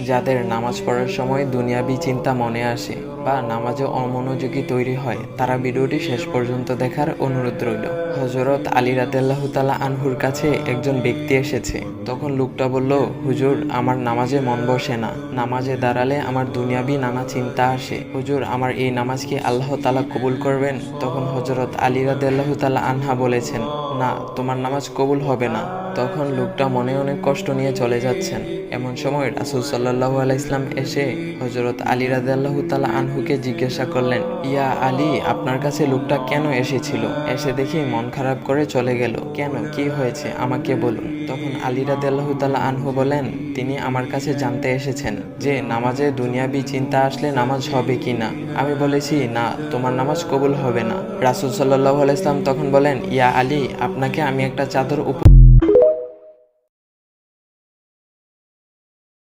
যাদের নামাজ পড়ার সময় দুনিয়াবি চিন্তা মনে আসে বা নামাজে অমনোযোগী তৈরি হয়, তারা ভিডিওটি শেষ পর্যন্ত দেখার অনুরোধ রইল। হযরত আলী রাদিয়াল্লাহু তাআলা আনহুর কাছে একজন ব্যক্তি এসেছে। তখন লোকটা বলল, হুজুর, আমার নামাজে মন বসে না। নামাজে দাঁড়ালে আমার দুনিয়াবি নানা চিন্তা আসে। হুজুর, আমার এই নামাজ কি আল্লাহ তাআলা কবুল করবেন? তখন হযরত আলী রাদিয়াল্লাহু তাআলা আনহা বলেছেন, না, তোমার নামাজ কবুল হবে না। তখন লোকটা মনে অনেক কষ্ট নিয়ে চলে যাচ্ছেন। এমন সময় রাসূল সাল্লাল্লাহু আলাইহি ওয়াসাল্লাম এসে হযরত আলী রাদিয়াল্লাহু তাআলা আনহুকে জিজ্ঞাসা করলেন, ইয়া আলী, আপনার কাছে লোকটা কেন এসেছিল? এসে দেখি মন খারাপ করে চলে গেল। কেন, কি হয়েছে, আমাকে বলুন। তখন আলী রাদিয়াল্লাহু তাআলা আনহু বলেন, তিনি আমার কাছে জানতে এসেছেন যে নামাজে দুনিয়াবি চিন্তা আসলে নামাজ হবে কি না। আমি বলেছি, না, তোমার নামাজ কবুল হবে না। রাসূল সাল্লাল্লাহু আলাইহি ওয়াসাল্লাম তখন বলেন, ইয়া আলী, আপনাকে আমি একটা চাদর